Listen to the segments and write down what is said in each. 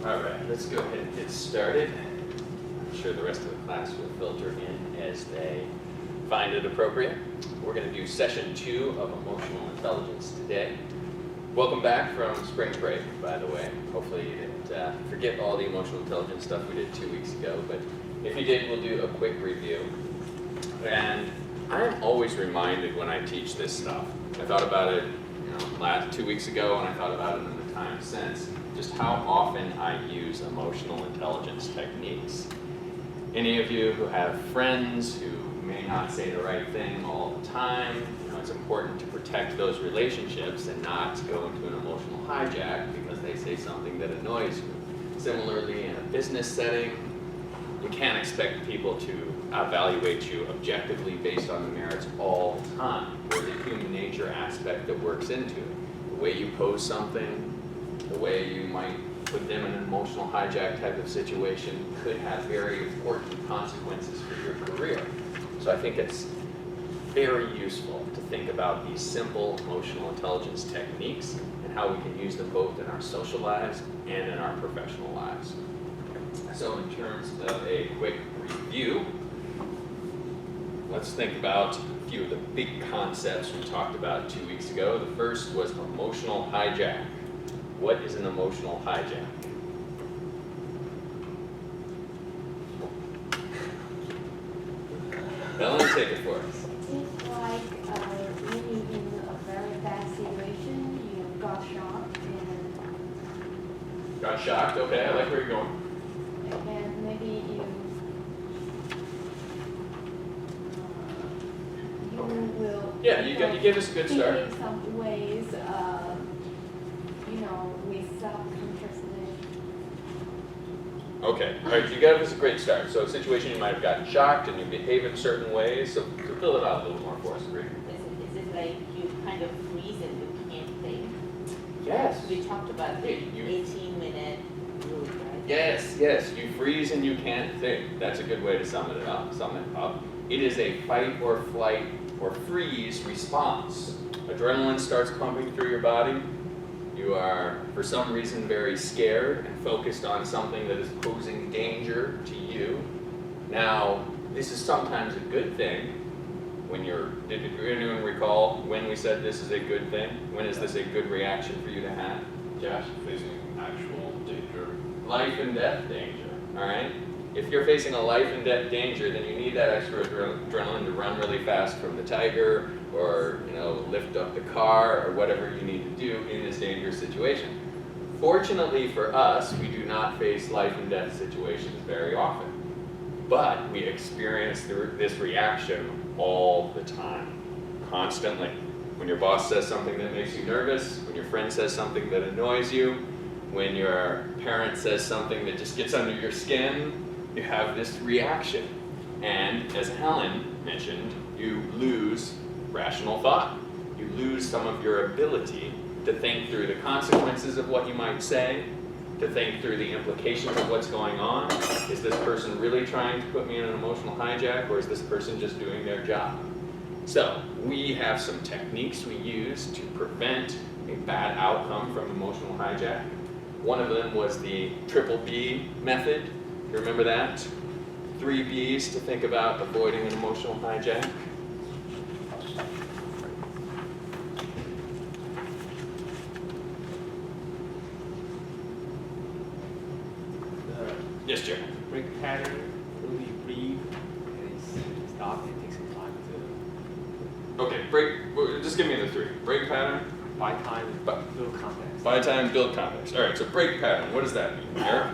All right, let's go ahead and get started. I'm sure the rest of the class will filter in as they find it appropriate. We're going to do session 2 of emotional intelligence today. Welcome back from spring break, by the way. Hopefully you didn't forget all the emotional intelligence stuff we did 2 weeks ago, but if you did, we'll do a quick review. And I'm always reminded when I teach this stuff. I thought about it, last 2 weeks ago, and I thought about it in the time since, just how often I use emotional intelligence techniques. Any of you who have friends who may not say the right thing all the time, it's important to protect those relationships and not go into an emotional hijack because they say something that annoys you. Similarly, in a business setting, you can't expect people to evaluate you objectively based on the merits all the time. There's a human nature aspect that works into it. The way you pose something, the way you might put them in an emotional hijack type of situation could have very important consequences for your career. So I think it's very useful to think about these simple emotional intelligence techniques and how we can use them both in our social lives and in our professional lives. So in terms of a quick review, let's think about a few of the big concepts we talked about 2 weeks ago. The first was emotional hijack. What is an emotional hijack? Ellen, take it for us. It's like when you're in a very bad situation, you got shocked Got shocked? Okay, I like where you're going. and maybe you will. Yeah, you gave us a good start. Think in some ways, with self-consciousness. Okay, all right, you gave us a great start. So a situation you might have gotten shocked and you behave in certain ways. So fill it out a little more for us, Rick. Is it like you kind of freeze and you can't think? Yes. We talked about the Hey, you- 18-minute rule, right? Yes, you freeze and you can't think. That's a good way to sum it up. It is a fight or flight or freeze response. Adrenaline starts pumping through your body. You are, for some reason, very scared and focused on something that is posing danger to you. Now, this is sometimes a good thing. Did anyone recall when we said this is a good thing? When is this a good reaction for you to have? Josh? Facing actual danger. Life and death danger, all right? If you're facing a life and death danger, then you need that extra adrenaline to run really fast from the tiger or, lift up the car or whatever you need to do in this dangerous situation. Fortunately for us, we do not face life and death situations very often, but we experience this reaction all the time, constantly. When your boss says something that makes you nervous, when your friend says something that annoys you, when your parent says something that just gets under your skin, you have this reaction. And as Helen mentioned, you lose rational thought. You lose some of your ability to think through the consequences of what you might say, to think through the implications of what's going on. Is this person really trying to put me in an emotional hijack, or is this person just doing their job? So we have some techniques we use to prevent a bad outcome from emotional hijack. One of them was the triple B method. You remember that? 3 B's to think about avoiding an emotional hijack. Yes, Jeremy. Break pattern, really breathe, and stop and take some time to Okay, just give me the 3. Break pattern, buy time and build context. buy time, build context. All right, so break pattern, what does that mean? Eric?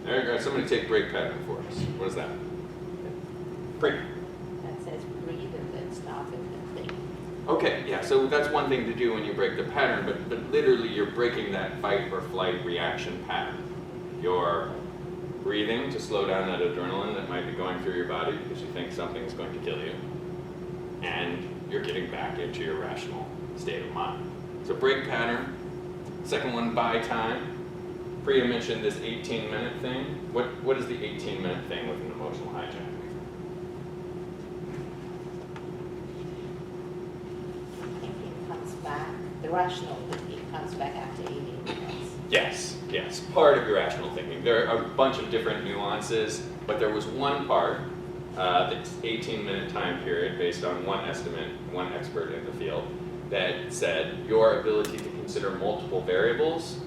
Eric, somebody take break pattern for us. What is that? Break. That says breathe and then stop and then think. Okay, yeah, so that's one thing to do when you break the pattern, but literally you're breaking that fight or flight reaction pattern. You're breathing to slow down that adrenaline that might be going through your body because you think something's going to kill you. And you're getting back into your rational state of mind. So break pattern. Second one, buy time. Priya mentioned this 18-minute thing. What is the 18-minute thing with an emotional hijack? Thinking comes back, the rational thinking comes back after 18 minutes. Yes, part of your rational thinking. There are a bunch of different nuances, but there was one part, the 18-minute time period based on one estimate, one expert in the field, that said your ability to consider multiple variables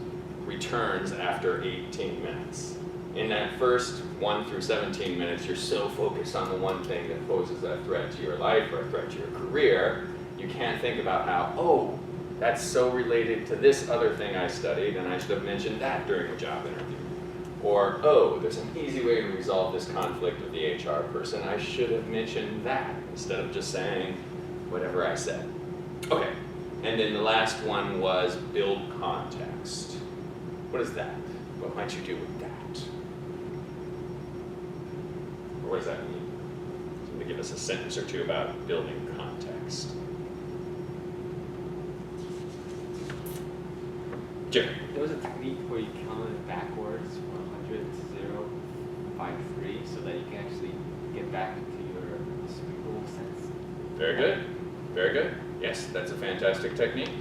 returns after 18 minutes. In that first 1 through 17 minutes, you're so focused on the one thing that poses a threat to your life or a threat to your career, you can't think about how, oh, that's so related to this other thing I studied and I should have mentioned that during a job interview. Or, oh, there's an easy way to resolve this conflict with the HR person, I should have mentioned that instead of just saying whatever I said. Okay, and then the last one was build context. What is that? What might you do with that? Or what does that mean? Somebody give us a sentence or two about building context. Jim. There was a technique where you counted backwards from 100 to 0, 5, 3, so that you can actually get back into your cerebral sense. Very good. Very good. Yes, that's a fantastic technique.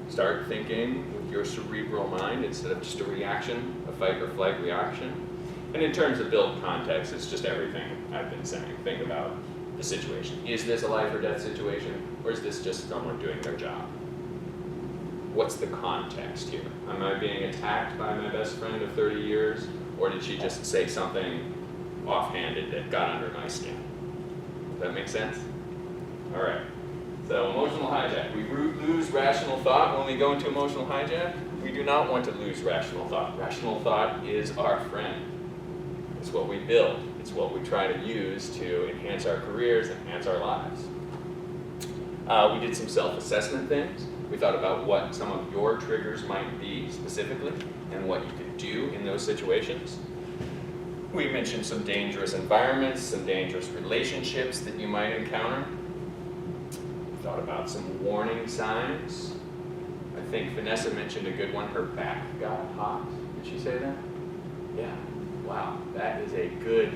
Start thinking with your cerebral mind instead of just a reaction, a fight or flight reaction. And in terms of build context, it's just everything I've been saying. Think about the situation. Is this a life or death situation, or is this just someone doing their job? What's the context here? Am I being attacked by my best friend of 30 years, or did she just say something offhanded that got under my skin? Does that make sense? All right. So emotional hijack. We lose rational thought when we go into emotional hijack. We do not want to lose rational thought. Rational thought is our friend. It's what we build. It's what we try to use to enhance our careers, enhance our lives. We did some self-assessment things. We thought about what some of your triggers might be specifically and what you could do in those situations. We mentioned some dangerous environments, some dangerous relationships that you might encounter. We thought about some warning signs. I think Vanessa mentioned a good one, her back got hot. Did she say that? Yeah. Wow, that is a good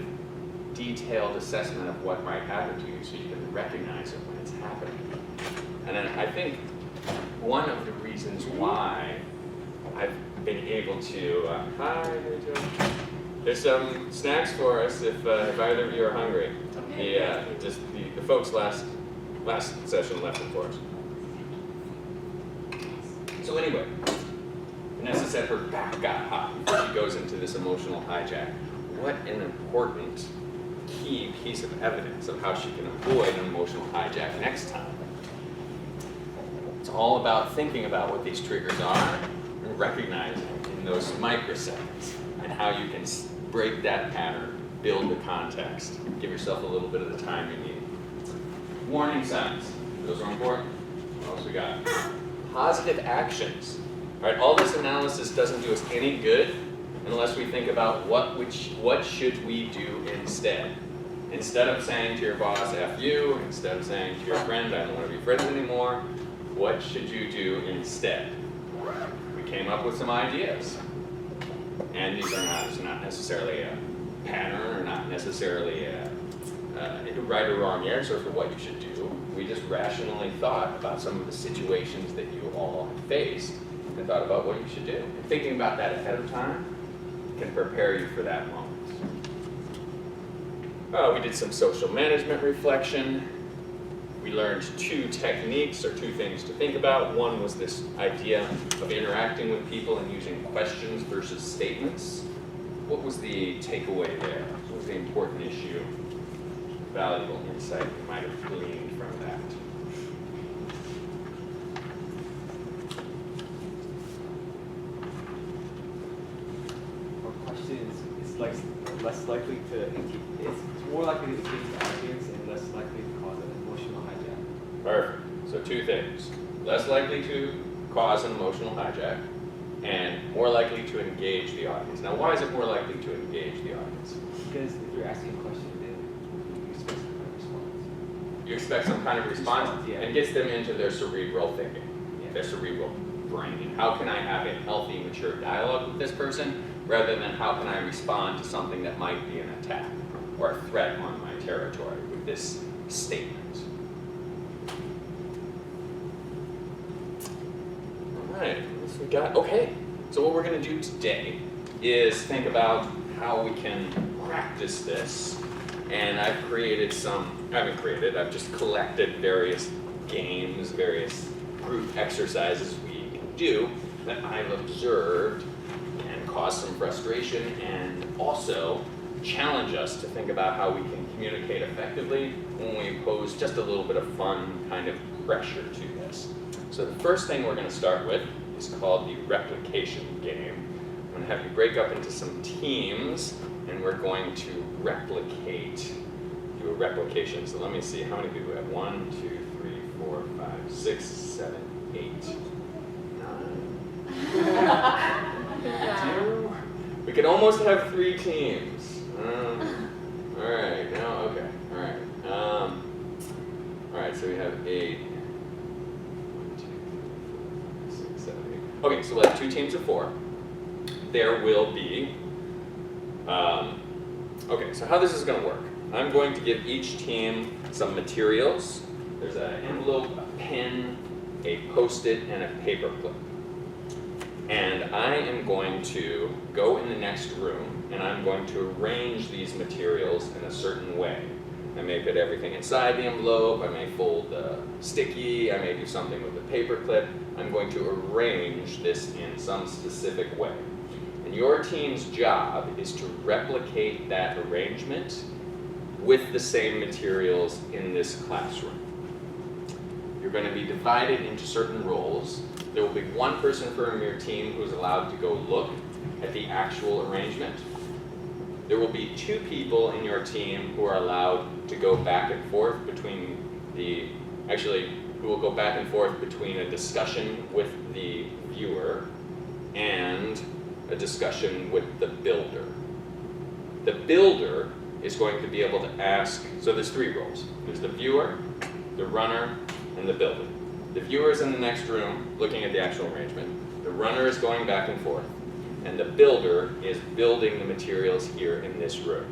detailed assessment of what might happen to you so you can recognize it when it's happening. And then I think one of the reasons why I've been able to, hi, how you doing? There's some snacks for us if either of you are hungry. The folks last session left them for us. So anyway, Vanessa said her back got hot before she goes into this emotional hijack. What an important key piece of evidence of how she can avoid an emotional hijack next time. It's all about thinking about what these triggers are and recognizing in those microseconds and how you can break that pattern, build the context, give yourself a little bit of the time you need. Warning signs, those are important. What else we got? Positive actions. All right, all this analysis doesn't do us any good unless we think about what should we do instead. Instead of saying to your boss, F you, instead of saying to your friend, I don't want to be friends anymore, what should you do instead? We came up with some ideas. And these are not necessarily a pattern or not necessarily a right or wrong answer for what you should do. We just rationally thought about some of the situations that you all have faced and thought about what you should do. And thinking about that ahead of time can prepare you for that moment. We did some social management reflection. We learned two techniques or two things to think about. One was this idea of interacting with people and using questions versus statements. What was the takeaway there? What was the important issue? Valuable insight you might have gleaned from that. Our question is like less likely to it's more likely to engage the audience and less likely to cause an emotional hijack. Perfect. So two things. Less likely to cause an emotional hijack and more likely to engage the audience. Now, why is it more likely to engage the audience? Because if you're asking a question, then you expect some kind of response. You expect some kind of response, Yeah. and gets them into their cerebral thinking, Yeah. their cerebral brain. How can I have a healthy, mature dialogue with this person rather than how can I respond to something that might be an attack or a threat on my territory with this statement? we got? Okay. So what we're going to do today is think about how we can practice this. And I've just collected various games, various group exercises we can do that I've observed can cause some frustration and also challenge us to think about how we can communicate effectively when we pose just a little bit of fun kind of pressure to this. So the first thing we're going to start with is called the replication game. I'm going to have you break up into some teams and we're going to do a replication. So let me see, how many people we have? 1, 2, 3, 4, 5, 6, 7, 8, 9. 2. We could almost have 3 teams. All right, no, okay, all right. All right, so we have 8. 1, 2, 3, 4, 5, 6, 7, 8. Okay, so we'll have 2 teams of 4. There will be, okay, so how this is going to work. I'm going to give each team some materials. There's an envelope, a pen, a Post-it, and a paper clip. And I am going to go in the next room and I'm going to arrange these materials in a certain way. I may put everything inside the envelope, I may fold the sticky, I may do something with the paper clip. I'm going to arrange this in some specific way. And your team's job is to replicate that arrangement with the same materials in this classroom. You're going to be divided into certain roles. There will be one person from your team who's allowed to go look at the actual arrangement. There will be 2 people in your team who are allowed to go back and forth between who will go back and forth between a discussion with the viewer and a discussion with the builder. The builder is going to be able to ask, so there's 3 roles. There's the viewer, the runner, and the builder. The viewer is in the next room looking at the actual arrangement. The runner is going back and forth. And the builder is building the materials here in this room.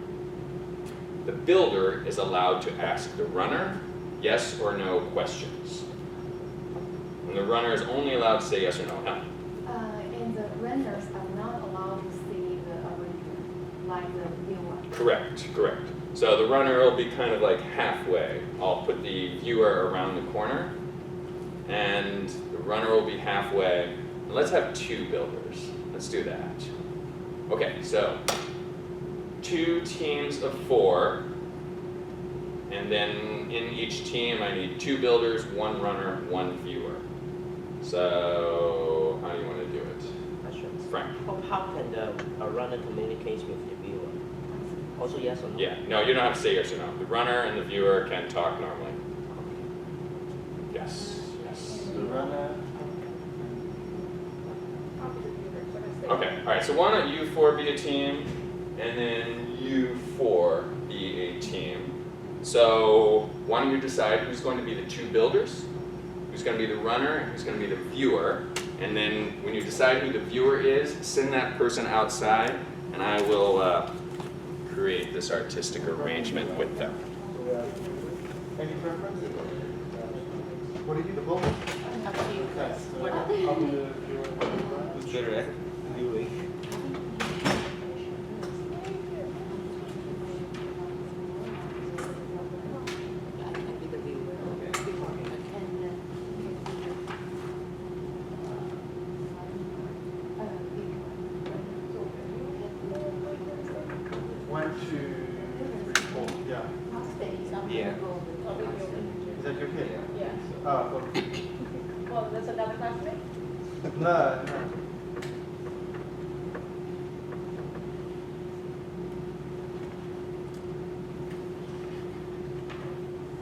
The builder is allowed to ask the runner yes or no questions. And the runner is only allowed to say yes or no. Now, And the runners are not allowed to see the arrangement, like the viewer. correct. So the runner will be kind of like halfway. I'll put the viewer around the corner, and the runner will be halfway. And let's have 2 builders. Let's do that. Okay, so 2 teams of 4, and then in each team I need 2 builders, 1 runner, 1 viewer. So how do you want to do it? Questions. Frank? How can a runner communicate with the viewer? Also yes or no? Yeah, no, you don't have to say yes or no. The runner and the viewer can talk normally. Yes. The runner. Okay, all right, so why don't you 4 be a team, and then you 4 be a team. So why don't you decide who's going to be the 2 builders, who's going to be the runner, who's going to be the viewer, and then when you decide who the viewer is, send that person outside, and I will create this artistic arrangement with them. Any preference? What do you think the vote? Up to you guys. Who's better at viewing? I can be the viewer. One, two, three, 4. Yeah. Yeah. Is that your kid? Yeah. Oh, Well, that's another classmate? no.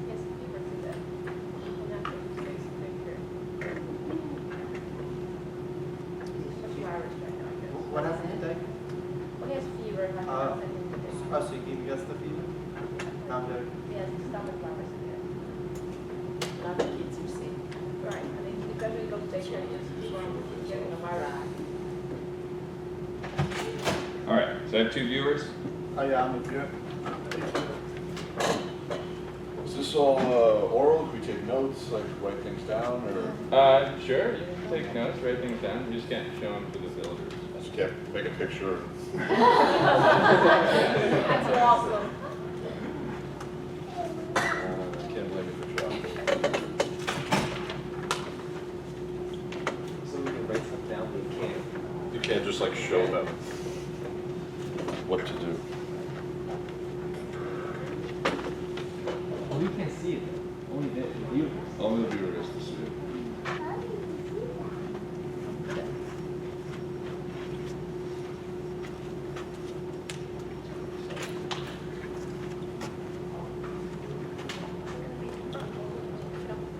Yes, fever today. And that's what he stays here. But you Irish right now, I guess. What happened today? Well, he has fever, and I sent him today. Oh, so you gave us the fever? Down there. He has stomach virus again. Now the kids are sick. Right, and then because when he goes to daycare, he's from getting a virus. All right, so I have 2 viewers. Oh, yeah, I'm with you. Is this all oral? Could we take notes, like write things down, or Sure, you can take notes, write things down, you just can't show them to the builders. just get, make a picture? That's awesome. Can't blame you for trying. So we can write stuff down, but we can't. You can't just like show them what to do. Oh, we can't see it. Only the viewers. Only the viewer gets to see it.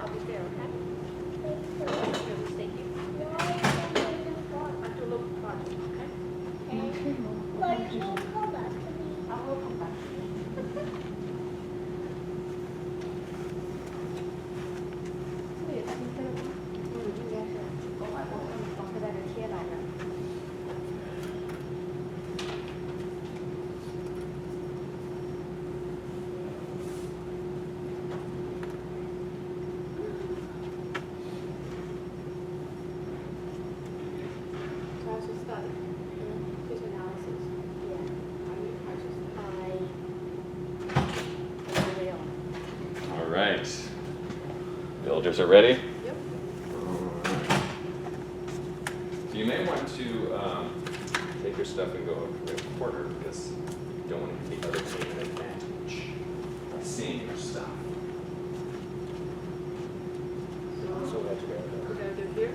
I'll be there, okay? Thank you. Until look project, okay? I will come back. Also study. His analysis. All right. Builders are ready? Yep. So you may want to take your stuff and go over to the corner because you don't want to give the other team an advantage by seeing your stuff. So we have to go. We're gonna do here.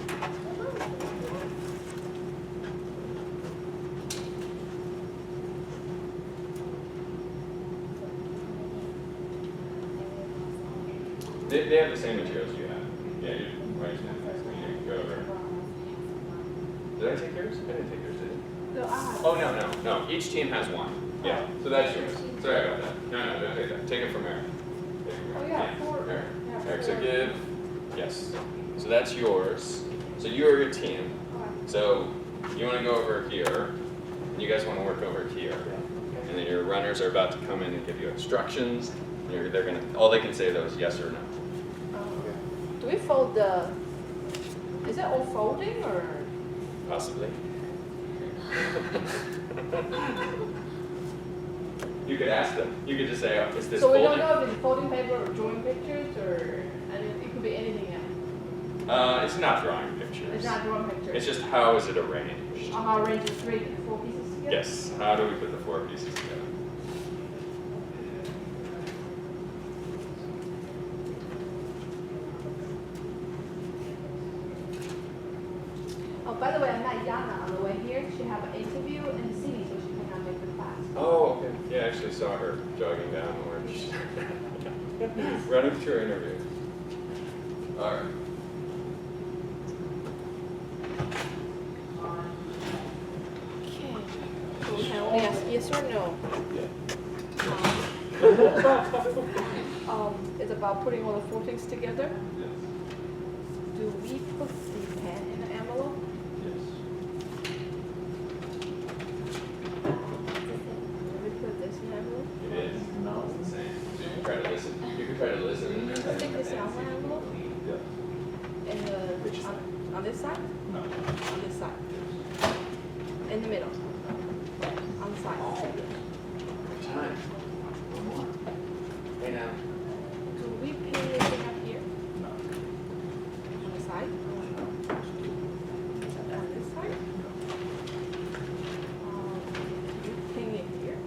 They have the same materials you have. Yeah, you right now. You go over. Did I take yours? I didn't take yours, did I? So I have. Oh, no. Each team has one. Yeah, so that's yours. Sorry about that. No, don't take that. Take it from Eric. Take it from Oh, yeah, four. Eric. Yeah, Eric, so four. give, yes. So that's yours. So you're your team. So you want to go over here, and you guys want to work over here. And then your runners are about to come in and give you instructions. And they're gonna, all they can say though is yes or no. Do we fold the, is it all folding or? Possibly. You could ask them. You could just say, oh, is this So we folding? don't know if it's folding paper or drawing pictures or, and it could be anything else. It's not drawing pictures. It's not drawing pictures. It's just how is it arranged? I'll arrange the four pieces together? Yes. How do we put the four pieces together? Oh, by the way, I met Yana on the way here. She had an interview in the city, so she cannot make the class. Oh, okay. Yeah, I actually saw her jogging down Orange. Running through her interview. All right. Okay. So we can only ask yes or no. It's about putting all the four things together. Do we put the pen in the envelope? Do we put this in the envelope? It is. No, it's the same. So you can try to listen. You can try to listen. Stick this out my envelope? In the, on this side? No. On this side? In the middle? On the side? Time. One more. Hey now. Do we pin anything up here? On the side? On this side? You pin it here?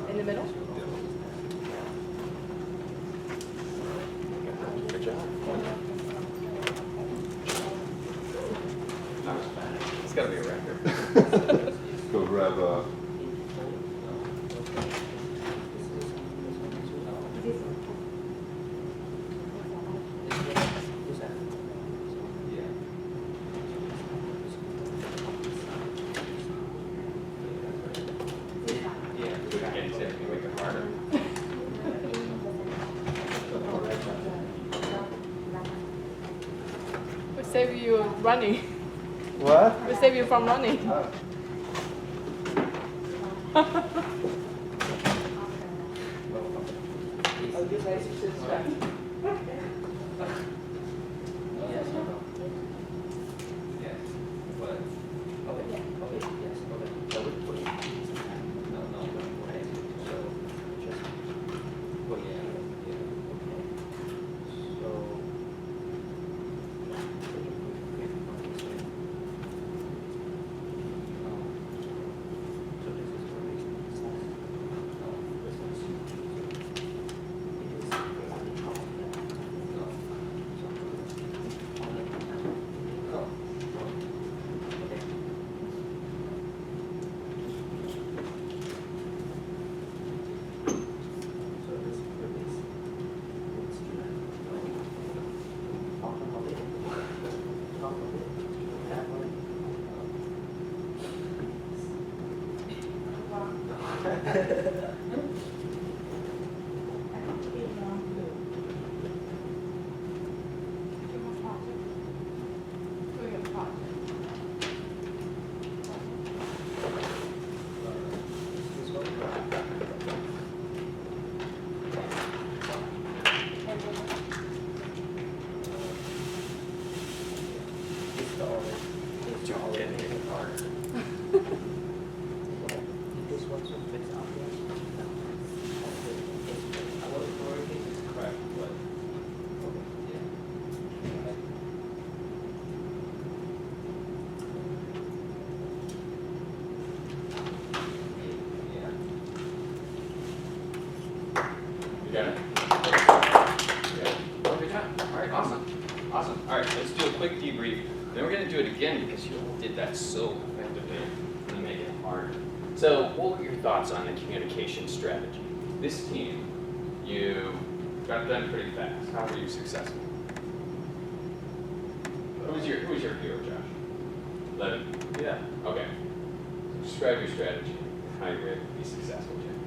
In the middle? Good job. Not as bad. It's got to be a record. Go grab a. Yeah. Again, see if you can make it harder. We save you running. What? We save you from running. I'll give nice to Doing a project. This one so fits up there. Well, lowercase is correct, but, yeah. Yeah. You got it? Yeah. Oh, good job. All right, awesome. Awesome. All right, let's do a quick debrief. Then we're going to do it again because you all did that so effectively. I'm going to make it harder. So, what were your thoughts on the communication strategy? This team, you got it done pretty fast. How were you successful? Who was your hero, Josh? Levin? Yeah. Okay. Describe your strategy and how you were able to be successful, Jim.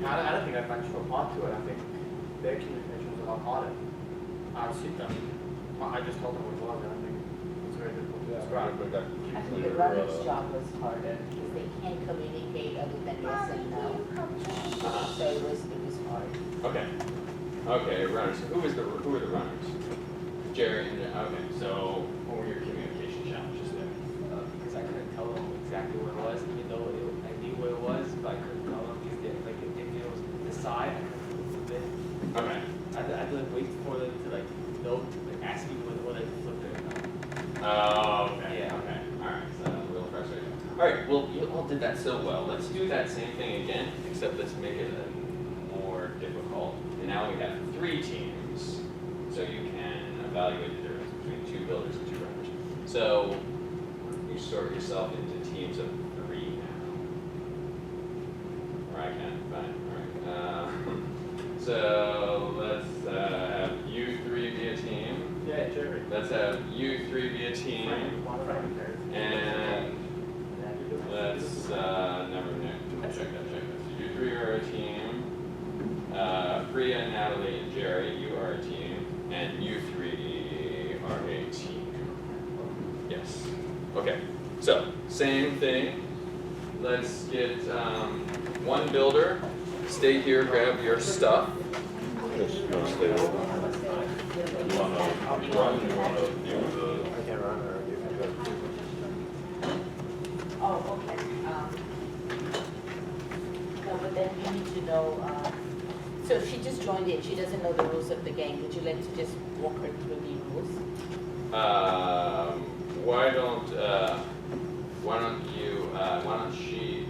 I don't think I've managed to report to it. I think their communication was a lot harder. I see them. I just told them what it was, and I think it's very difficult to describe. I think the runner's job was harder because they can't communicate other than yes and no. So it was hard. Okay. Okay, runners. Who were the runners? Jerry and okay. So what were your communication challenges there? Because I couldn't tell them exactly what it was, even though I knew what it was, but I couldn't tell them because if it was the side, I couldn't flip it. Okay. I had to like, wait for them to like know, like ask me whether to flip it or not. Oh, okay. Yeah. Okay. All right. So that was a little frustrating. All right. Well, you all did that so well. Let's do that same thing again, except let's make it more difficult. And now we have 3 teams, so you can evaluate the difference between 2 builders and 2 runners. So you sort yourself into teams of 3 now. Or I can. Fine. All right. So let's have you 3 be a team. Yeah, Jerry. Let's have you 3 be a team. And let's never know. Check that. So you 3 are a team. Priya, Natalie, and Jerry, you are a team. And you 3 are a team. Yes. Okay. So same thing. Let's get 1 builder. Stay here, grab your stuff. Yes, you wanna stay over? You wanna run, you wanna do the? I can run or you can go. Oh, okay. No, but then you need to know, so if she just joined in, she doesn't know the rules of the game. Would you like to just walk her through the rules? Why don't she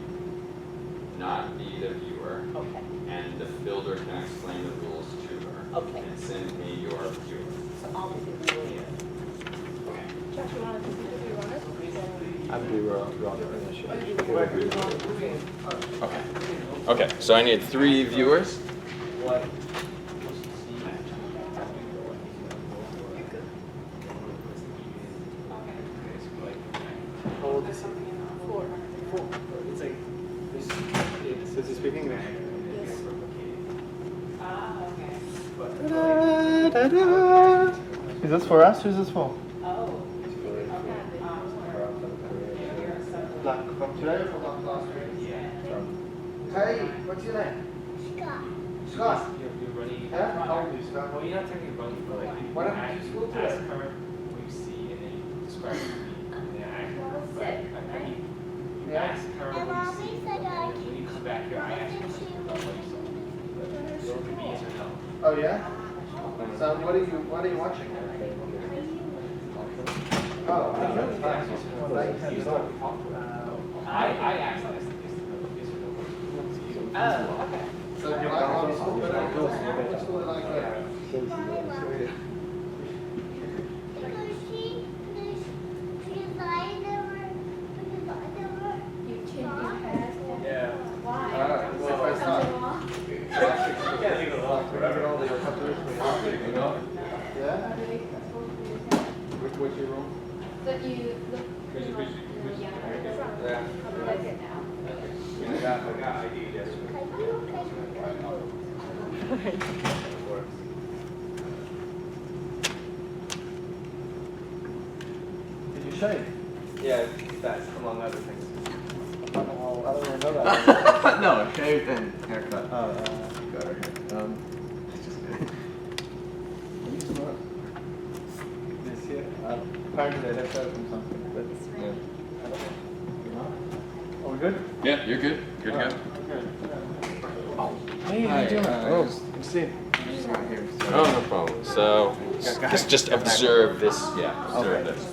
not be the viewer, Okay, and the builder can explain the rules to her. Okay. And send me your viewer. so I'll be the viewer. Okay. Josh, you want to be runners? I'm the runner initially. Okay. Okay, so I need 3 viewers. What? Four. It's like this. Is he speaking English? Yes. Is this for us? Who's this for? Oh. Like from today or from last week? Hey, what's your name? Scott. You're running. Yeah? How old are you, Scott? Well, you're not technically running, but like Why don't you ask- school today? Ask her what you see, and then you describe it to me, and then I ask her. I mean, you Yeah. ask her what you see, and then when you come back here, I ask you about what you saw. So it could be yes or no. Oh yeah? So what are you watching? Oh, that's fine. You start to talk to her. I asked this yes or no question. Oh, okay. So you like home school better? What school do you like better? You change your hair. Yeah. Why? Well, if I start. Yeah, leave it alone. Yeah? Which your room? So you look, Which- younger. Yeah. How do you like it now? I got ID yesterday. Works. Did you shave? Yeah, that's among other things. Oh, I don't even know that. No, shaved and haircut. Oh, Got her hair. It's just good. are you smart? This here? Apparently they left out from something, but Yeah. I don't know. Are we good? Yeah, you're good. Good to go. Hey, how Hi, you doing? oh, Good to see you. Just not here. So. Oh, no problem. So, just observe this, yeah, observe Okay. this.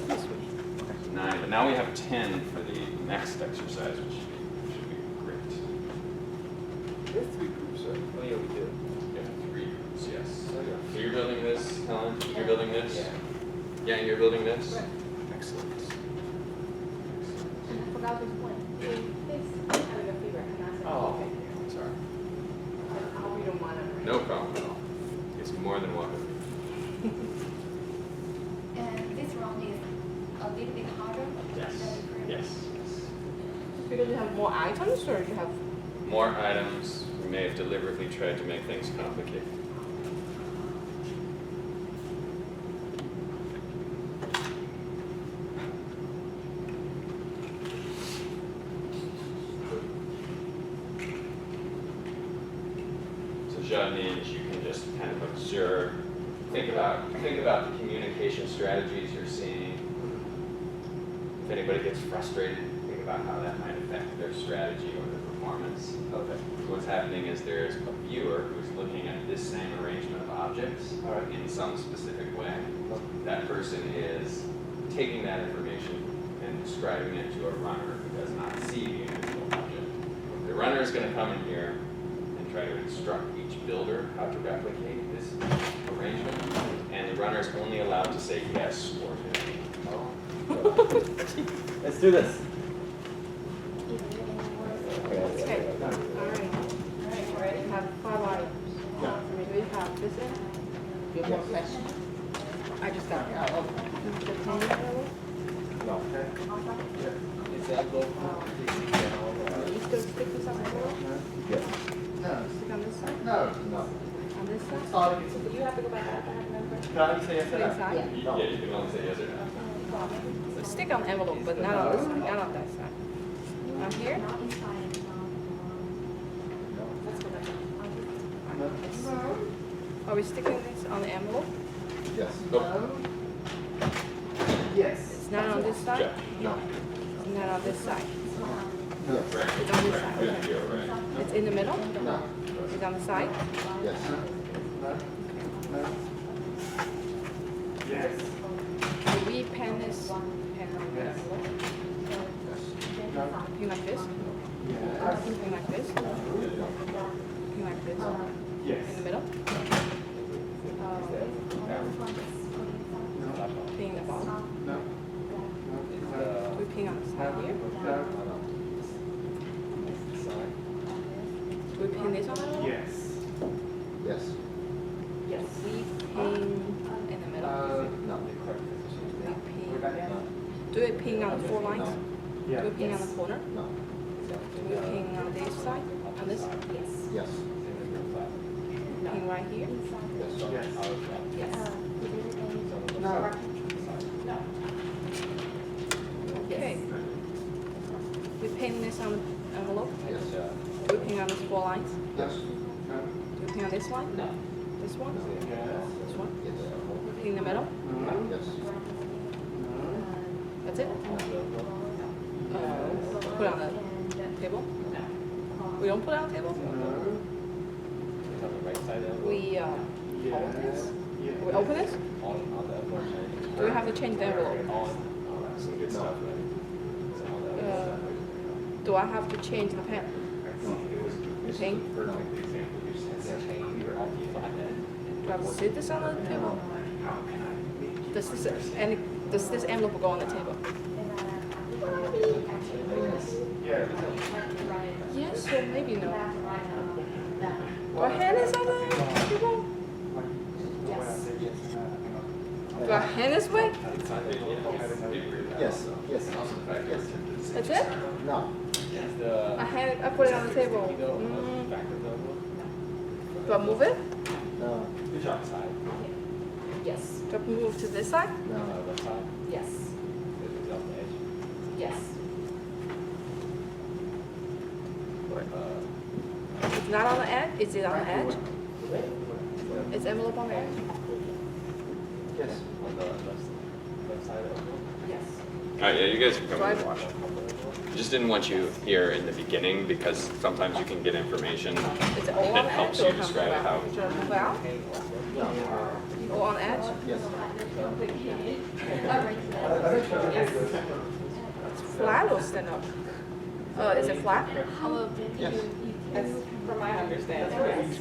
9, but now we have 10 for the next exercise, which should be great. There's 3 groups, right? Oh, yeah, we do. Yeah, 3 groups, yes. So you're building this, Helen? You're building this? Yeah. Yeah, you're building this? Right. Excellent. And I forgot which one. This, having a fever, and I said, Oh, okay. sorry. I hope you don't mind. No problem at all. It's more than welcome. And this round is a little bit harder Yes, than the previous. yes. Because you have more items, or you have? More items, we may have deliberately tried to make things complicated. So Janine, you can just kind of observe, think about the communication strategies you're seeing. If anybody gets frustrated, think about how that might affect their strategy or their performance. Okay. So what's happening is there's a viewer who's looking at this same arrangement of objects Alright. in some specific way. That person is taking that information and describing it to a runner who does not see the individual object. The runner is going to come in here and try to instruct each builder how to replicate this arrangement, and the runner is only allowed to say yes or no. Let's do this. Okay. All right. Ready? You have 5 items. Do you have this in? You have more questions? I just got it. Oh, okay. The pen available? No. Is that go? You still stick this on the floor? Yes. No. Stick on this side? No. No. On this side? Sorry. So you have to go back out, I remember. Can I say yes Put or no? inside? Yeah. Yeah, you can only say yes or no. So stick on the envelope, but not on this side, not on that side. Now here? Not inside, Let's go back. No. Are we sticking this on the envelope? Yes. Oh, Yes. It's not on this side? Jeff. No. It's not on this side. Yes. Right. It's on this side, Good okay. deal, right. It's in the middle? No. It's on the side? Yes. No. No. Yes. Do we pen this? Pen on the envelope? No. Pen like this? Yes. Pen like this? Pen like this? Yes. In the middle? Pin in the bottom? No. Do we pin on the side here? No. Do we pin this on the envelope? Yes. Yes. Yes. We pin in the middle? No. We pin. Do we pin on the 4 lines? Yeah. Do we pin on the corner? No. Do we pin on this side? On this? Yes. Pin right here? Yes. Yes. Yes. No. Okay. We pin this on the envelope? Yes. Do we pin on these 4 lines? Yes. No. Do we pin on this line? No. This one? Yes. This one? Yes. Pin in the middle? No. Yes. That's it? Put it on the table? We don't put it on the table? No. We Yes. we open this? On the envelope. Do we have to change the envelope? Some good stuff, right? Do I have to change the pen? Pen? Do I have to sit this on the table? Does this envelope go on the table? Yes. Yes, or maybe no. Do I hand this on the table? Do I hand this way? Yes. Yes. Yes. That's it? No. I put it on the table. Do I move it? No, Push outside. Yes, Do I move to this side? no. Left side. yes, It's off the edge. yes. It's not on the edge? Is it on the edge? Is envelope on the edge? Yes. On the left side of the envelope. Yes. All right, yeah, you guys can come Drive. and watch. Just didn't want you here in the beginning because sometimes you can get information Is it all on that the helps edge you or come describe out? how. Should I move it out? All on the edge? Yes. It's flat or stand up? Is it flat? Yes. From my understanding,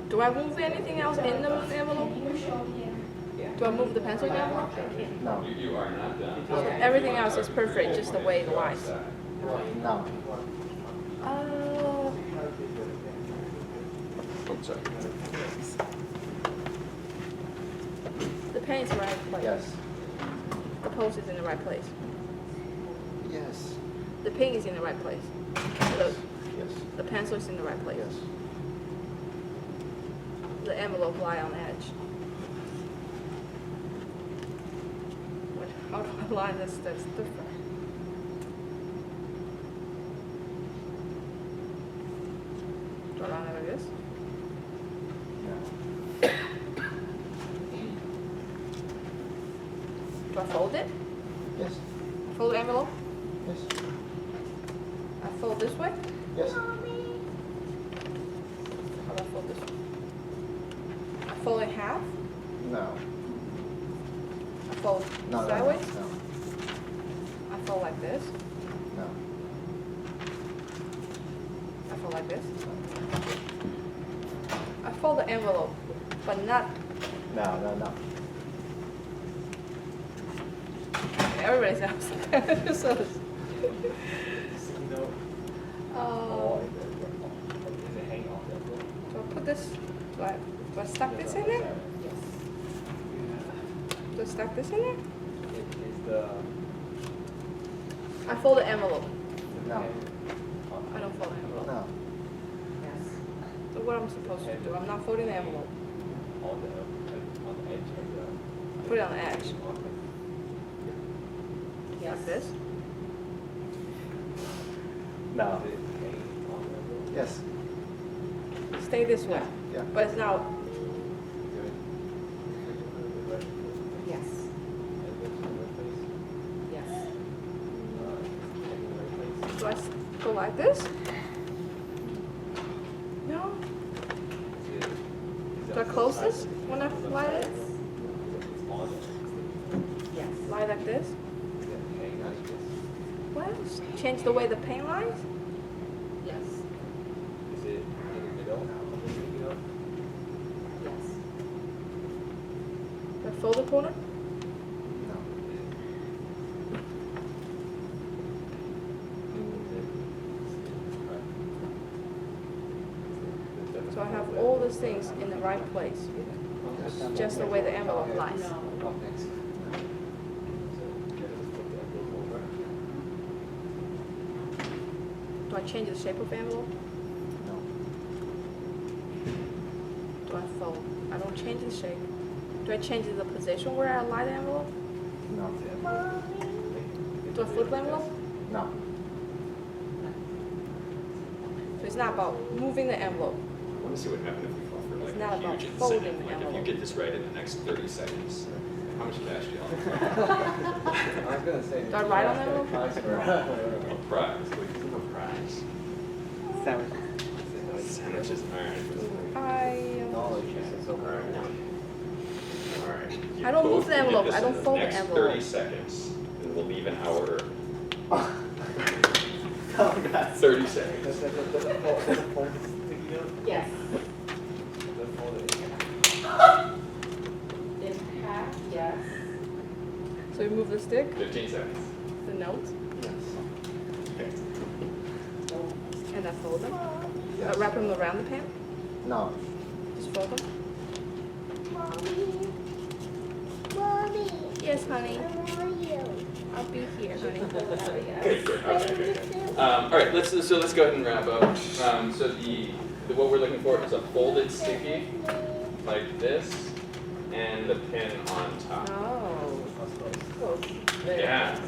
Do I move anything else in the envelope? Do I move the pencil in the envelope? No, You are not done. Everything else is perfect, just the way it lies. no. Oh, Oh, sorry. the pen is in the right place. Yes. The post is in the right place. Yes. The pin is in the right place. Yes. The pencil is in the right place. Yes. The envelope lie on the edge. How do I line this that's different? Do I line it like this? No. Do I fold it? Yes. Fold the envelope? Yes. I fold this way? Yes. How do I fold this? I fold it half? No. I fold No, no, no. sideways? No. I fold like this? No. I fold like this? I fold the envelope, but not, No, no, no. everybody knows. So, Sticky note. uh, Is it hang off the envelope? do I put this, do I stuck this in there? Do I stuck this in there? Is the I fold the envelope. No. I don't fold the envelope. No. Yes. So what I'm supposed to do? I'm not folding the envelope. on the edge of the. Put it on the edge. Yes. Like this. No. Is it hanging on the envelope? Yes. Stay this way. Yeah. But it's now, Yes. Yes. do I go like this? No? Do I close this when I lie it? Yes. Lie like this? Well, change the way the paint lies? Yes. Is it in the middle of the sticky note? Yes. Do I fold the corner? No. So I have all these things in the right place, just the way the envelope lies. Oh, thanks. Do I change the shape of the envelope? No. Do I fold? I don't change the shape. Do I change the position where I lie the envelope? No. Do I flip the envelope? No. So it's not about moving the envelope. I want to see what happens if we offer It's like not a about huge folding incentive. the Like if you envelope. get this right in the next 30 seconds, how much cash do you have? I was gonna say. Do I write on the envelope? A prize. Wait, there's no prize. Sandwich. Sandwiches. All right. Knowledge is so All right. All right. You I don't move both the can get envelope. this I in don't fold the Next envelope. 30 seconds, and we'll leave an hour early. Oh, God. 30 Does seconds. it fold the sticky note? Yes. Does it fold it in? In half, yes. So you move the stick, 15 seconds. the note, Yes. Okay. and I fold them. Yes. Wrap them around the pen. No. Just fold them. Yes, honey. I'll be here, honey. Good, good, okay, good. All right, let's go ahead and wrap up. So what we're looking for is a folded sticky like this, and the pin on top. Oh. Cool. Yeah,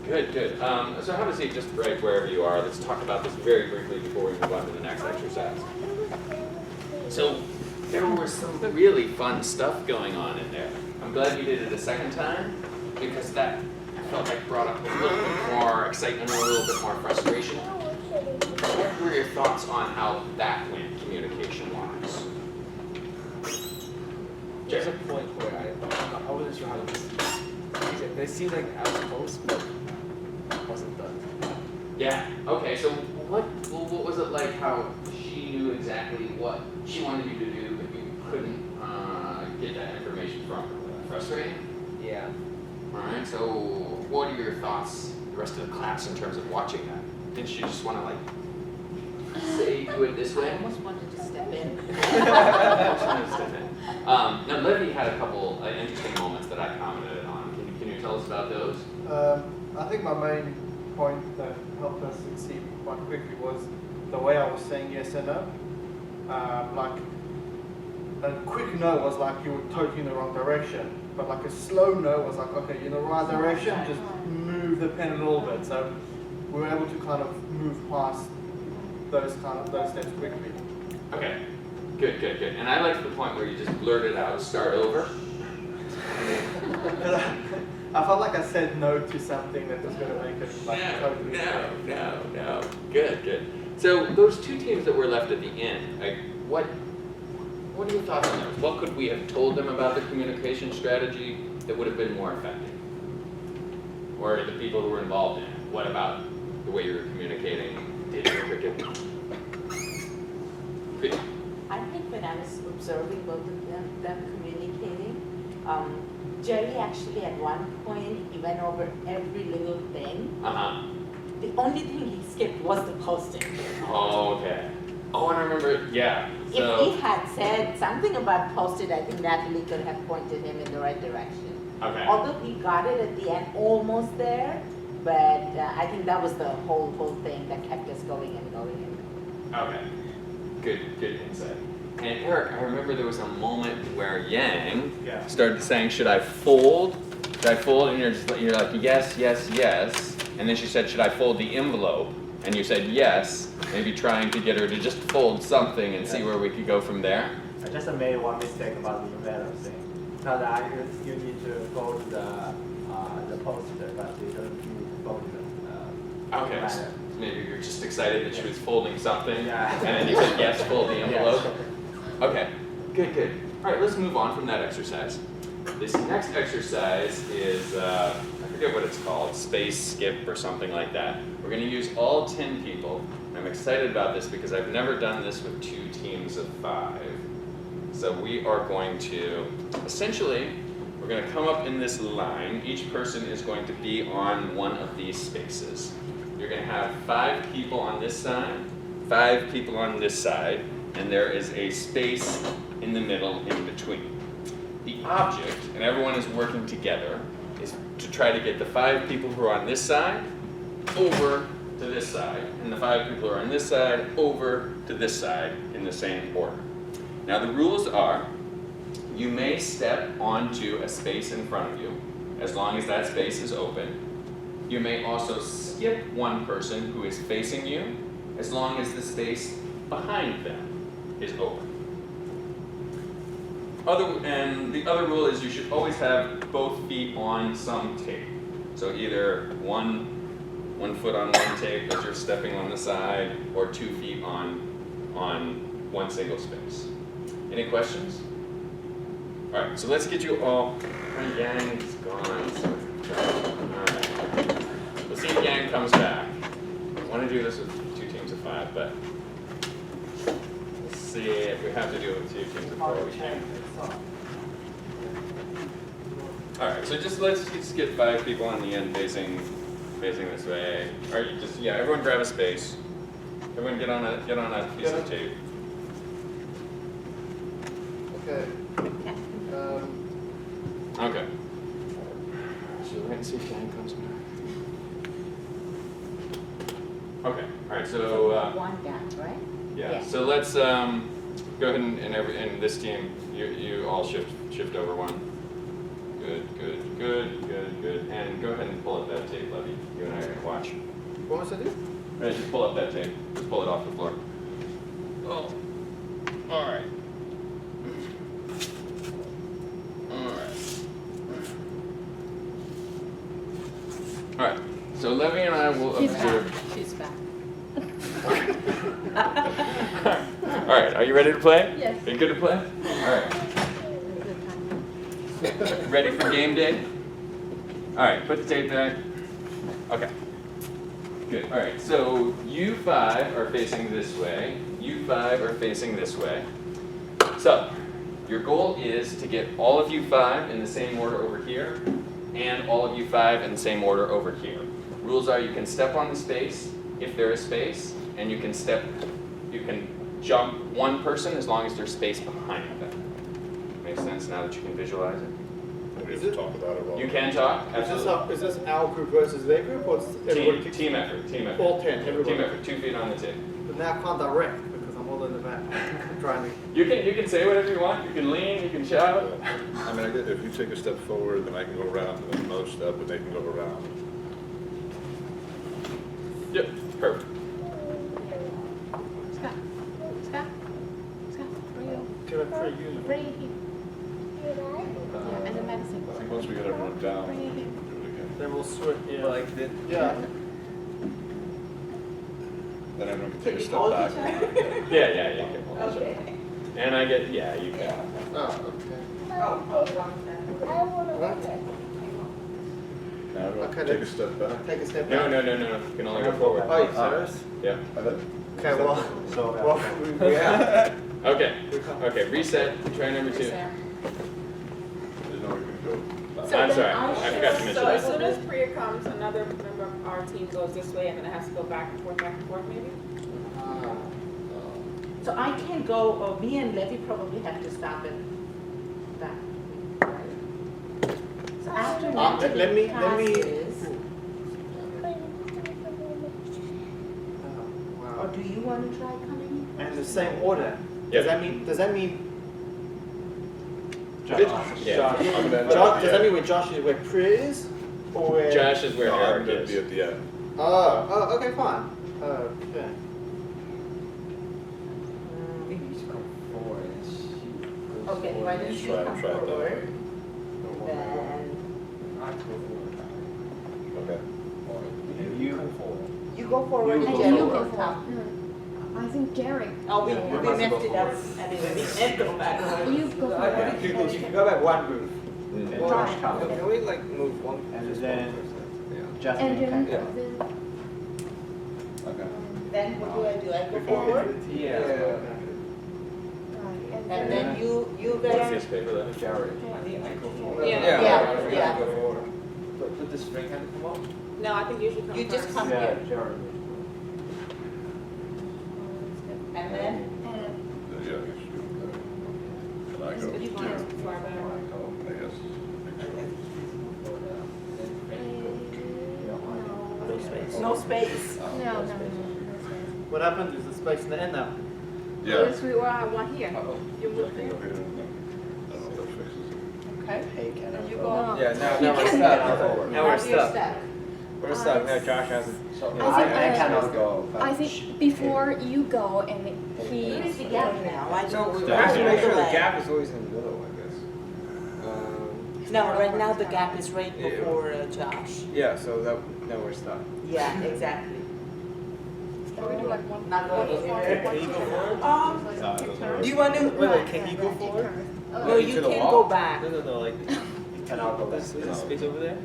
good, good. So have a seat just right wherever you are. Let's talk about this very briefly before we move on to the next exercise. So there was some really fun stuff going on in there. I'm glad you did it a second time because that I felt like brought up a little bit more excitement and a little bit more frustration. What were your thoughts on how that went communication-wise? There's a point where I wasn't sure how to use it. They seemed like I was close, but it wasn't done. Yeah. Okay. So what was it like? How she knew exactly what she wanted you to do, but you couldn't get that information from her? Frustrating. Yeah. All right. So what are your thoughts, the rest of the class, in terms of watching that? Did she just want to like say do it this I way? almost wanted to step in. Now, Levy had a couple interesting moments that I commented on. Can you tell us about those? I think my main point that helped us succeed quite quickly was the way I was saying yes and no. Like a quick no was like you were totally in the wrong direction, but like a slow no was like, okay, you're in the right direction, just move the pen a little bit. So we were able to kind of move past those steps quickly. Okay. Good, good, good. And I liked the point where you just blurted out, start over. I felt like I said no to something that was going to make it like totally straight. No. Good, good. So those two teams that were left at the end, like what are your thoughts on those? What could we have told them about the communication strategy that would have been more effective? Or the people who were involved in it? What about the way you were communicating did it or didn't? Good. I think when I was observing both of them communicating, Jerry actually at one point, he went over every little thing. Uh-huh. The only thing he skipped was the posting. Oh, okay. Oh, and I remember, yeah. If So, he had said something about posted, I think Natalie could have pointed him in the right direction. okay. Although he got it at the end, almost there, but I think that was the whole thing that kept us going and going and going. Okay. Good insight. And Eric, I remember there was a moment where Yang Yeah. started saying, should I fold? Should I fold? And you're like, yes. And then she said, should I fold the envelope? And you said yes, maybe trying to get her to just fold something and see where we could go from there. I just made one mistake about the envelope thing. Because you need to fold the poster, but you don't need to fold the Okay, so banner. maybe you're just excited that she was folding something, Yeah. and then you said yes, fold the envelope. Yes. Okay, good. All right, let's move on from that exercise. This next exercise is, I forget what it's called, space skip or something like that. We're going to use all 10 people. I'm excited about this because I've never done this with 2 teams of 5. So we are going to, essentially, we're going to come up in this line. Each person is going to be on one of these spaces. You're going to have 5 people on this side, 5 people on this side, and there is a space in the middle in between. The object, and everyone is working together, is to try to get the 5 people who are on this side over to this side, and the 5 people who are on this side over to this side in the same order. Now the rules are, you may step onto a space in front of you, as long as that space is open. You may also skip one person who is facing you, as long as the space behind them is open. And the other rule is you should always have both feet on some tape. So either one foot on one tape as you're stepping on the side, or 2 feet on one single space. Any questions? All right, so let's get you all. Yang's gone. All right. Let's see if Yang comes back. I want to do this with 2 teams of 5, but let's see if we have to do it with 2 teams of 4. We can. All right, so let's just get 5 people on the end facing this way. Or you just everyone grab a space. Everyone get on a piece of tape. Okay. Okay. and see if Dan comes back. Okay, all right, so, One gap, right? yeah, Yeah. so let's, go ahead and this team, you all shift over one. Good, and go ahead and pull up that tape, Levy, you and I are gonna watch. What was I do? Right, just pull up that tape, just pull it off the floor. Oh, all right. All right, so Levy and I will observe. She's back. All right, are you ready to play? Yes. Are you good to play? All right. Ready for game day? All right, put the tape back. Okay. Good. All right, so you five are facing this way. You five are facing this way. So, your goal is to get all of you five in the same order over here, and all of you five in the same order over here. Rules are you can step on the space if there is space, and you can jump one person as long as there's space behind them. Makes sense now that you can visualize it? We have to talk about it while. You can talk, Is absolutely. this our group versus their group, or is everybody Team effort, team effort. all 10, everybody? Team effort, 2 feet on the table. But now I can't direct because I'm all in the back. I'm trying to. You can say whatever you want, you can lean, you can shout. I mean, if you take a step forward, then I can go around, and then another step, and they can go around. Yep, perfect. Scott, where you? Get a free unit. Bring it here. Yeah, and the medicine. I think once we get everyone down, we Bring it can here. do it again. Then we'll switch. Yeah. Like the, Yeah. Then everyone can take a step back. Yeah, you can hold each other. And I get, yeah, you can. Oh, okay. Now everyone Okay, can take a step back. Take a step No, back. you can only go forward. Oh, you serious? Yeah. Okay, well, we have. Okay, reset, try number 2. There's no way we can go back. So I'm then sorry, I I should- forgot to mention So as that. soon as Priya comes, another member of our team goes this way, and then it has to go back and forth, maybe? So I can go, or me and Levy probably have to stop it back. So after let me- passes, or Wow. do you want to try coming in? And the same order. Yep. Does that mean? Yeah. Does that mean where Josh is where Priya is, or where? Josh is where No, I'm Eric gonna be is. at the end. Oh, okay, fine. Okay. maybe you should come forward and she goes Okay, forward. why don't you Try it come that forward? way. Then I go forward. Okay. And you come forward. you go forward You and go Jerry forward. will come. I think Jerry. Oh, we Yeah, you must messed go it up. forward. I mean, we didn't go back. You go for it. You can go back one group. And Right. Josh comes. Can we like move one? And just then- one person? Yeah. Justin And can then, go. Okay. Then what do? I go forward? Yeah. And then you What's guys, this paper there? Jared. Yeah. Yeah. Put the string hand come up. No, I think you should come you just first. come Yeah, here. Jared. And then, Yeah, I guess you. And I go. You want us before I go? I guess. no space. No. What happened? Is the space in the end now? Yeah. Yes, we were one here. You move Okay, there. I don't know if that fixes it. Okay. Hey, can I You go? go. Yeah, now You we're can stuck. go Now we're Now you're stuck. stuck. We're stuck. Now Josh has to. I think, I cannot go. but I think before you go and he. Where is the gap now? I So don't we know. have to make sure the Right. gap is always in the middle, I guess. No, right now the gap is right Yeah. before Josh. Yeah, so that now we're stuck. Yeah, exactly. Can we do like one? Not going Can you go forward? do you want to? Wait, can you go forward? No, you To the can't wall? go back. No, like You cannot go back. is there space over there?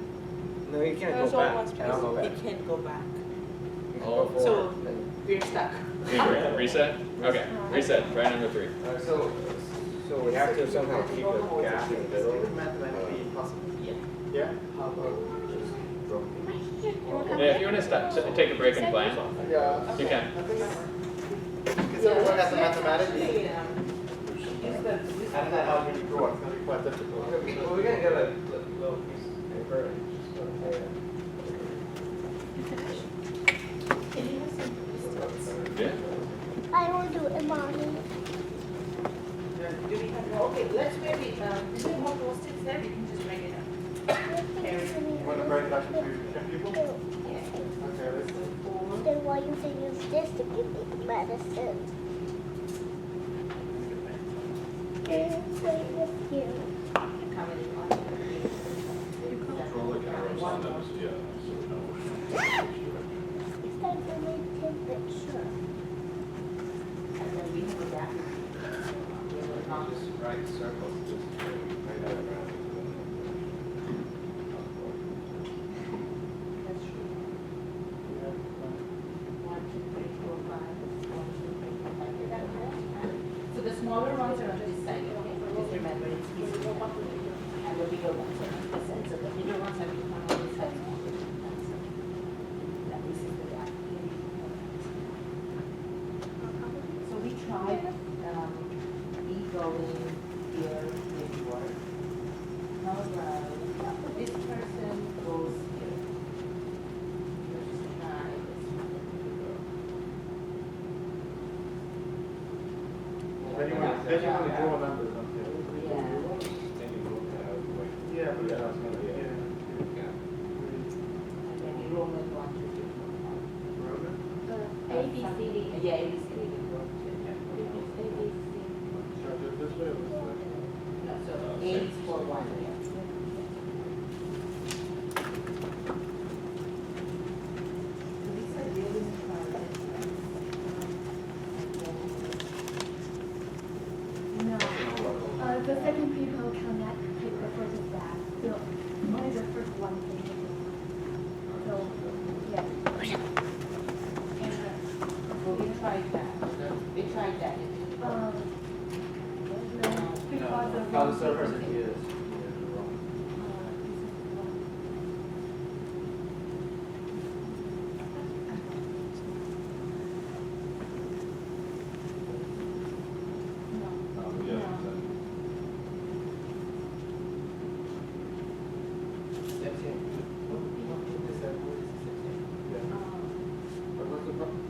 No, you can't There's go only back. one space. Cannot go He back. can't go back. You can go So forward. we're stuck. Reset? Okay, reset, try number 3. So we have to somehow keep a gap in the middle. It's mathematically impossible. Yeah. How about just drop it? Yeah, if you want to take a break and plan, Yeah. you can. Because everyone has the mathematics. Use the- I don't know how many draw. It's gonna be quite difficult. Well, we're gonna get a little piece of paper and just Yeah. I will do it, Mommy. Do we have, okay, let's maybe, do we have more post-its there? We can just bring it up. You want to break it up into 10 people? Yeah. Okay, let's do Then why you can use this to give me the medicine? Here, right with you. How many ones? Control the cameras on those, yeah, so we know which It's time for me to take picture. And then we have a gap. Just right circles, just right out around. That's true. 1, 2, 3, 4, 5. 1, 2, 3, 4, 5. Is that correct? So the smaller ones are on this side, okay? Just remember it's easy. And the bigger ones are on this side. So the bigger ones have to come on this side. That this is the gap. So we tried me going here with work. How about this person goes here? Let's try this one. Then you want to draw numbers on here. Yeah. Then you look at it, wait. Yeah, but Yeah, it's gonna be a- yeah. Yeah. And then you roll it 1, 2, 3, 4, 5. A, B, C, D. Yeah, it is good. A, B, C. Should I do it this way or this way? No, so 8 is for 1. These are really private, No. The second people cannot take the first step. So only the first one can take it. So, yeah. Well, we tried that. We tried that. No, because the Now wrong the server people is take here. it. But what's the problem?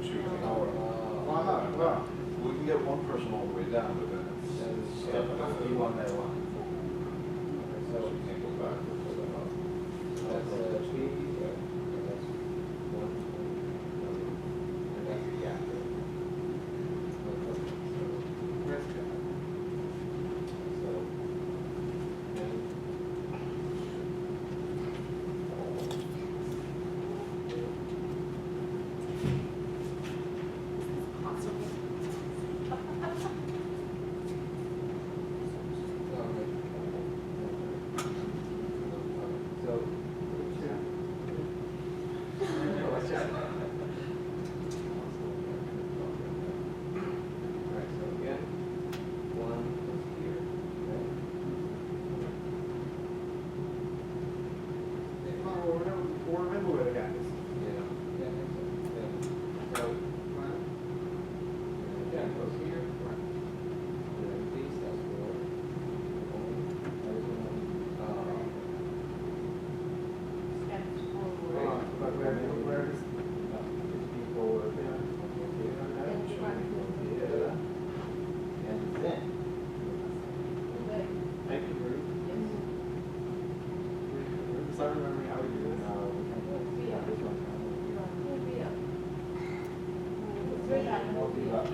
Why not? Well, We can get one person all the way down, but then it's stuff in Be the one by one. so we can't go back or pull them up. That's P, that's 1, and that's the gap. where's the? So, so, Alright, so again, 1 is here, right? We'll remember where the gap is. Yeah, yeah, makes sense, yeah. So, yeah, it goes here. And then these, that's four. But where is? People are there. Yeah. And then, Thank you, Ruth. Ruth, I remember how we do this. this one. Three up. I'll do up.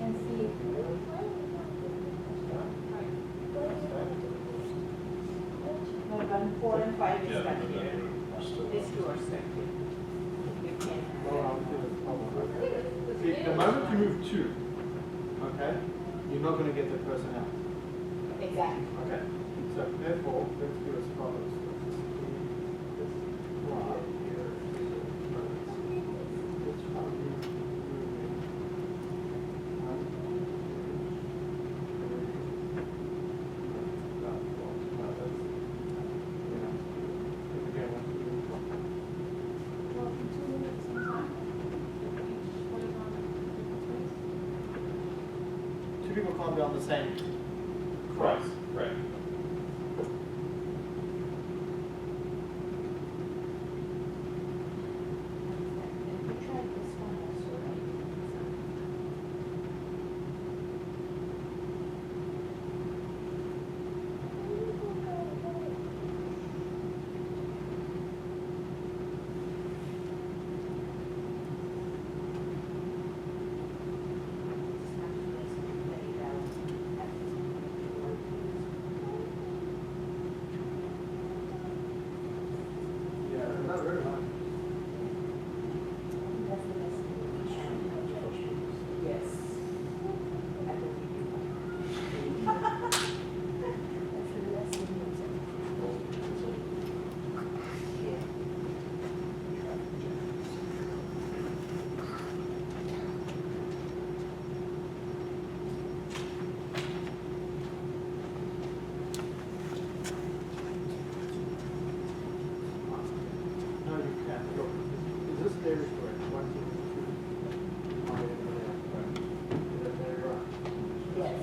And see. No, but 4 and 5 is Yeah, back but here. then we're still. These two are separate. You can't. See, the moment you move two, okay, you're not gonna get the person out, Exactly. okay? So therefore, let's do as follows. Let's just do this block here. not be on the same Right, cross. right. And we tried this one also, right? Yeah, not very much. Yes. No, you can't. Look, is this stairs correct? 1, 2, 3. Oh, yeah. Is that there, right? Yes.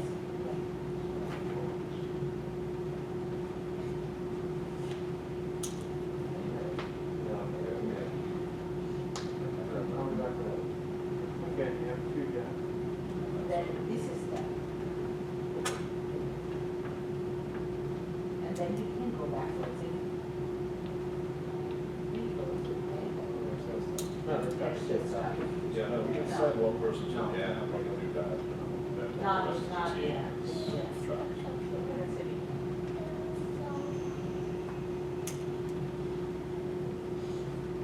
Going back to that. Again, you have 2 gaps. Then this is that. And then you can go backwards if we go to There's just stuff. Yeah, no, we can send one person to, yeah, I'm not gonna do that. Not, yeah.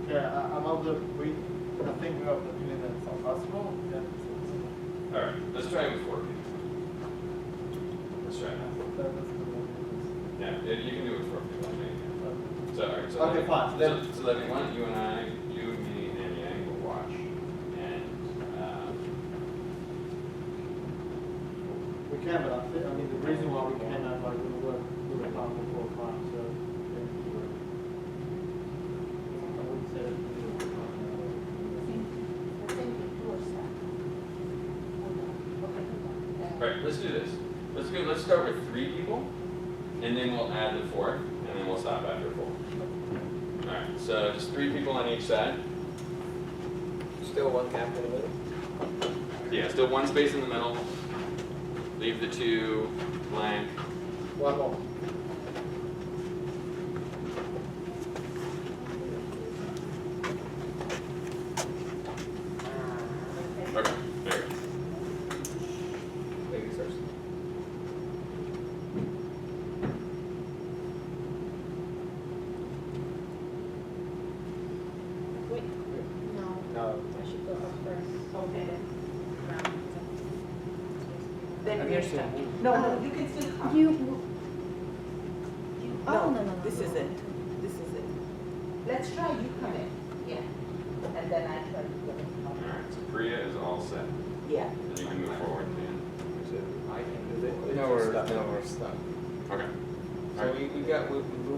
Yeah, I'm of the, I think we're of the opinion that it's not possible. Yeah. All right, let's try it with 4 people. Let's try it now. Yeah, you can do it with 4 people, I think. So, all right, so. Okay, let me- fine, then- So let me, why don't you and I, you, me, and Yang will watch, and, We can, but I mean, the reason why we cannot, like, we work with a couple before time, so. yeah, we work. I wouldn't say that we would. all right, let's do this. Let's start with 3 people, and then we'll add the 4th, and then we'll stop after 4. All right, so just 3 people on each side. Still one gap in the middle. Yeah, still 1 space in the middle. Leave the 2 blank. One more. Okay, there we go. Ladies first. Wait, No. I should go up first. Okay. Then I'm we here start. to- No, you can still come. You. Oh, no, no, no. This is it. This is it. Let's try you come in. Yeah. And then I try to get it. All right, so Priya is all set. Yeah. And you can move forward, Dan. I can do it. No, we're stuck. Okay. So we got, we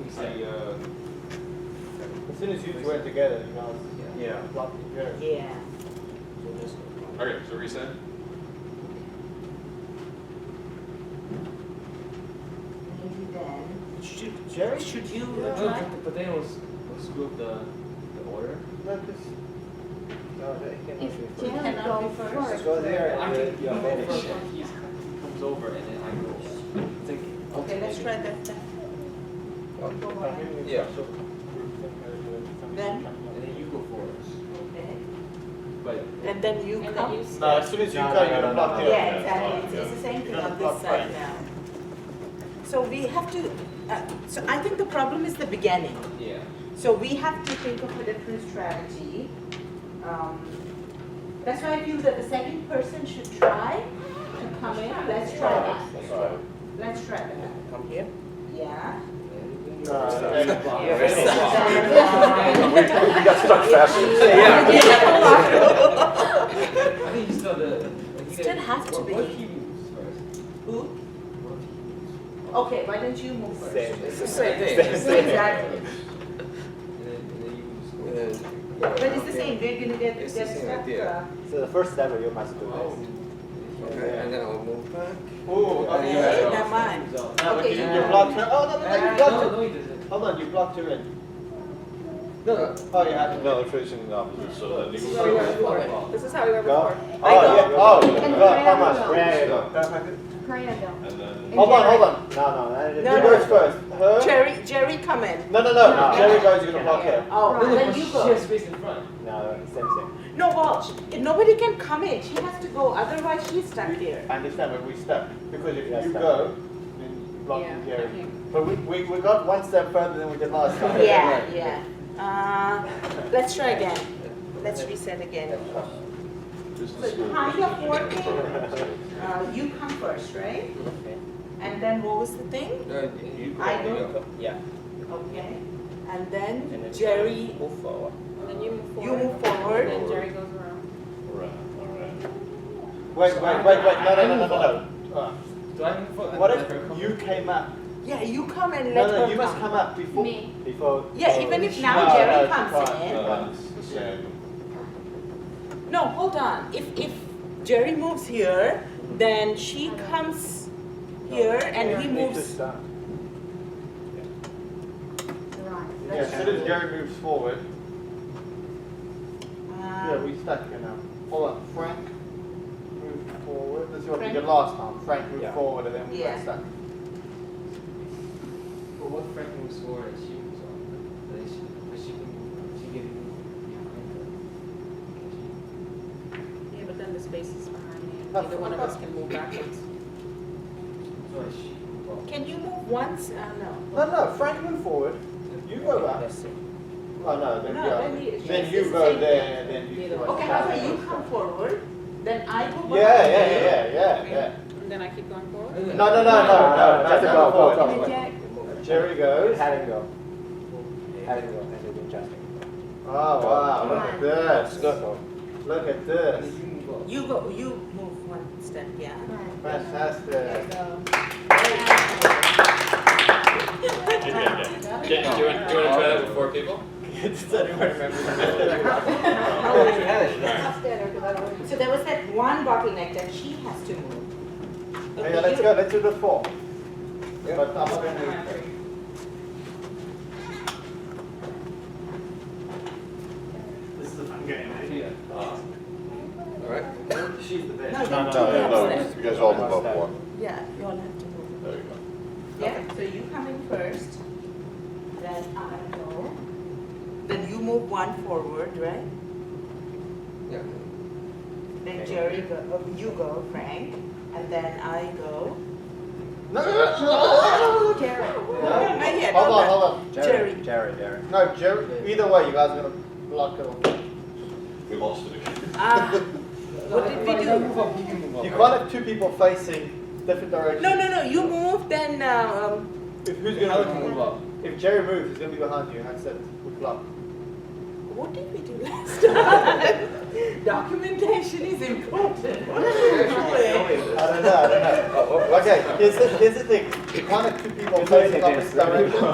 see, As soon as you two are together, you know, yeah. it's locked together. Yeah. So just. Okay, so reset. Maybe then. Jerry? Should you No, try? but then let's screw up the order. No, because If You Jerry cannot go be first. first, Go there I and can you're go finished. first when he comes over and then I go. It's like Okay, let's try that then. Yeah. Then? And then you go first. Okay. But And then you And come? then you no, start. as soon as you No, come, no, you're no, gonna no, block no. the Yeah, other. exactly. It's the same thing on this side now. So we have to, so I think the problem is the beginning. yeah. So we have to think of a different strategy. That's why I feel that the second person should try to come in. Let's try that. Let's try that. Come here. Yeah. We got stuck fast. I think you still the. Still have to be. What he moves first? Who? What he moves. Okay, why don't you move first? It's the same thing. Exactly. And then you move. But it's the same, we're gonna get It's the same stuck. idea. So the first step you must do Oh. this. Okay, and then I'll move back. Oh, okay. Okay, never mind. No, Okay. you blocked her. Oh, no, you blocked her. No, he doesn't. Hold on, you blocked her in. No, Oh, you had No, they're facing the opposite, so then you This is can how we were go. before. This is how we were Go. before. Oh, yeah. Oh, And go. Come Freya on. go. There you go. Freya And then. Hold on, hold on. No, No, You no. goes first. Her? Jerry, come in. No. Jerry goes, you're gonna block her. Oh, no, then but you she go. has space in front. No, same. No, well, nobody can come in. She has to go. Otherwise, she's stuck here. I understand, but we stuck. Because if Yeah, you stuck. go, then blocking Yeah, Jerry. okay. But we got one step further than we did last time. Yeah. Let's try again. Let's reset again. Business So school. kind of working. You come first, right? Okay. And then what was the thing? You I go. Yeah. Okay. And And then then Jerry, move forward. And then you move forward. you move forward. And then Jerry goes around. Right, all right. Wait. No. Do I move forward? What if you came up? Yeah, you come and let No, her you must come up before. Me. Before. Yeah, even if now No, Jerry she comes can't. in. No, it's the same. No, hold on. If Jerry moves here, then she comes here and he moves. Right. Yeah, as soon as Jerry moves forward. Yeah, Um, we stuck here now. Hold on, Frank, move forward. This is what we Frank? did last time. Frank moved Yeah. forward and then we Yeah. got stuck. But what Frank moves forward and she moves on. But she can get moved behind her. Yeah, but then the space is behind me. No, Neither one of us can move backwards. So she can go. Can you move once? No. No, Frank move forward. You go back. Let's see. Oh no, then, No, yeah. then he- Then it's you the go same there thing. and then you. Neither go one. Okay, back. how about you come forward, then I go behind Yeah. And then I keep going forward. No, Just no, go, forward. go. And Jack, Jerry goes. Had him go. Had him go, and then adjusting. Oh wow, look at this. Go. Look at And this. then you move up. You move one step, yeah. right. Fantastic. Do you want to try that with 4 people? Does anyone remember? So there was that one bottleneck that she has to move. Yeah, let's go. Let's do the 4. But I'm not going to. This is a fun game, eh? Yeah. All right. She's the best. No, No, then two no, steps. you guys all move up one. Yeah, you all have to move. There you go. Yeah, so you come in first, then I go. Then you move one forward, right? Yeah. Then Jerry go, you go, Frank, and then I go. No. Jerry. Not yet, Hold hold on. Jerry. Jerry. No, Jerry. Either way, you guys are gonna block it. We lost it again. What did we If I do? move up, you can move up. You right? can't have 2 people facing different directions. No, you move, then, If who's How would gonna you move up? If Jerry moves, he's gonna be behind you. That's it. We block. what did we do last time? Documentation is important. What are we doing? I don't know. Okay, here's the thing. You can't have 2 people It's only facing this, opposite there we directions. go.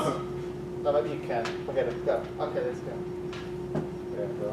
No, maybe you can. Forget it. Go. Okay, let's go. Yeah, go.